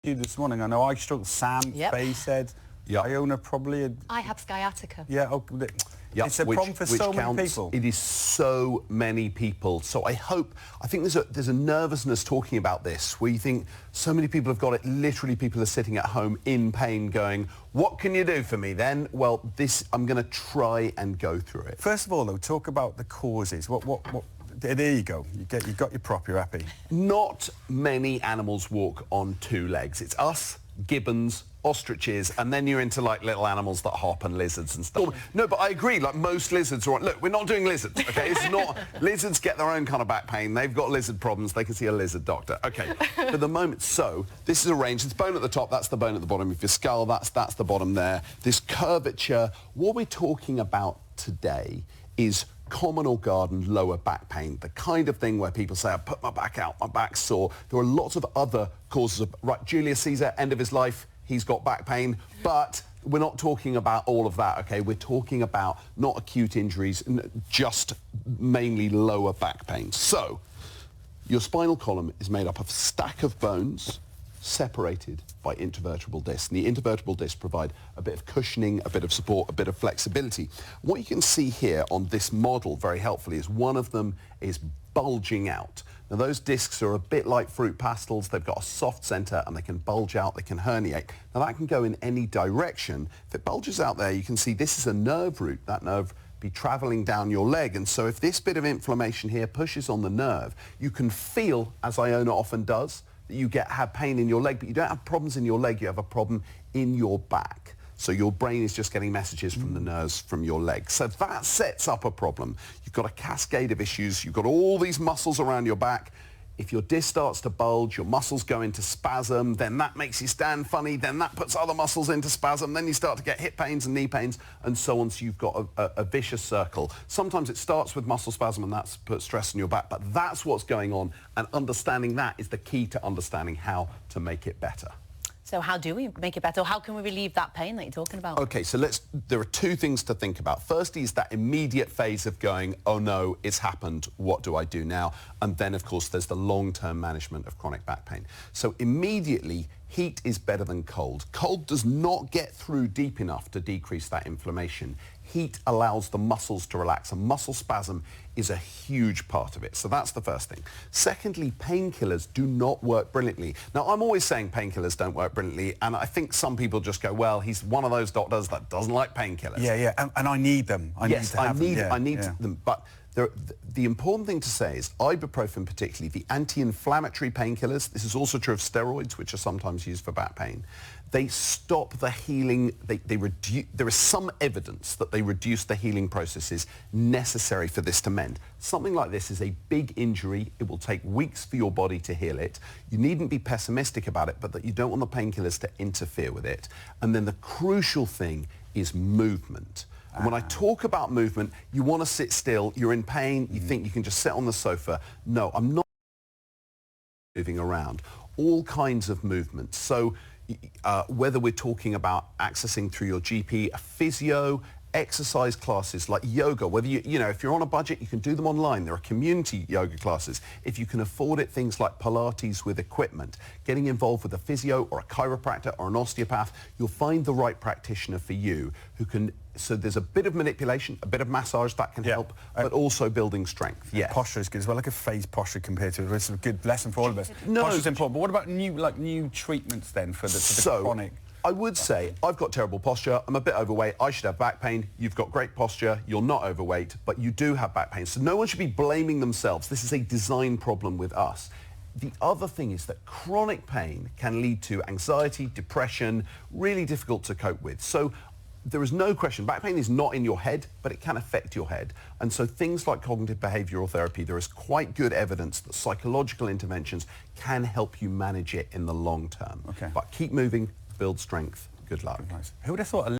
You this morning, I know I struggled. Sam, Faye said, Iona probably. I have sciatica. Yeah, it's a problem for so many people. It is so many people. So I think there's a nervousness talking about this, where you think so many people have got it. Literally, people are sitting at home in pain, going, "What can you do for me then?" Well, I'm going to try and go through it. First of all, though, talk about the causes. What? There you go. You got your prop. You're happy. Not many animals walk on two legs. It's us, gibbons, ostriches, and then you're into like little animals that hop and lizards and stuff. No, but I agree, like most lizards are... Look, we're not doing lizards, okay? It's not... Lizards get their own kind of back pain. They've got lizard problems. They can see a lizard doctor. Okay, for the moment, so this is arranged. It's bone at the top, that's the bone at the bottom of your skull, that's the bottom there. This curvature, what we're talking about today is common or garden lower back pain, the kind of thing where people say, I put my back out, my back's sore. There are lots of other causes of... Right, Julius Caesar, end of his life, he's got back pain, but we're not talking about all of that, okay? We're talking about not acute injuries, just mainly lower back pain. So, your spinal column is made up of a stack of bones separated by intervertebral discs. And the intervertebral discs provide a bit of cushioning, a bit of support, a bit of flexibility. What you can see here on this model very helpfully is one of them is bulging out. Now those discs are a bit like fruit pastels. They've got a soft center and they can bulge out, they can herniate. Now that can go in any direction. If it bulges out there, you can see this is a nerve root. That nerve be traveling down your leg, and so if this bit of inflammation here pushes on the nerve, you can feel, as Iona often does, you have pain in your leg, but you don't have problems in your leg, you have a problem in your back. So your brain is just getting messages from the nerves from your leg. So that sets up a problem. You've got a cascade of issues. You've got all these muscles around your back. If your disc starts to bulge, your muscles go into spasm, then that makes you stand funny, then that puts other muscles into spasm, then you start to get hip pains and knee pains, and so on. So you've got a vicious circle. Sometimes it starts with muscle spasm, and that's put stress on your back, but that's what's going on, and understanding that is the key to understanding how to make it better. So how do we make it better? How can we relieve that pain that you're talking about? Okay, so there are two things to think about. First is that immediate phase of going, oh no, it's happened, what do I do now? And then, of course, there's the long-term management of chronic back pain. So immediately, heat is better than cold. Cold does not get through deep enough to decrease that inflammation. Heat allows the muscles to relax, and muscle spasm is a huge part of it. So that's the first thing. Secondly, painkillers do not work brilliantly. Now, I'm always saying painkillers don't work brilliantly, and I think some people just go, well, he's one of those doctors that doesn't like painkillers. Yeah, and I need them. I need them. But the important thing to say is ibuprofen particularly, the anti-inflammatory painkillers, this is also true of steroids, which are sometimes used for back pain, they stop the healing, there is some evidence that they reduce the healing processes necessary for this to mend. Something like this is a big injury. It will take weeks for your body to heal it. You needn't be pessimistic about it, but that you don't want the painkillers to interfere with it. And then the crucial thing is movement. And when I talk about movement, you want to sit still, you're in pain, you think you can just sit on the sofa. No, I'm not moving around. All kinds of movements. So whether we're talking about accessing through your GP, a physio, exercise classes like yoga, whether if you're on a budget, you can do them online. There are community yoga classes. If you can afford it, things like Pilates with equipment, getting involved with a physio or a chiropractor or an osteopath, you'll find the right practitioner for you who can. So there's a bit of manipulation, a bit of massage that can help, but also building strength. Yeah, posture is good as well. Like a phase posture compared to it's a good lesson for all of us. No, posture's important. But what about new treatments then for the chronic? I would say, I've got terrible posture, I'm a bit overweight, I should have back pain. You've got great posture, you're not overweight, but you do have back pain. So no one should be blaming themselves. This is a design problem with us. The other thing is that chronic pain can lead to anxiety, depression, really difficult to cope with. So there is no question, back pain is not in your head, but it can affect your head. And so things like cognitive behavioural therapy, there is quite good evidence that psychological interventions can help you manage it in the long term. Okay. But keep moving, build strength. Good luck. Nice. Who would have thought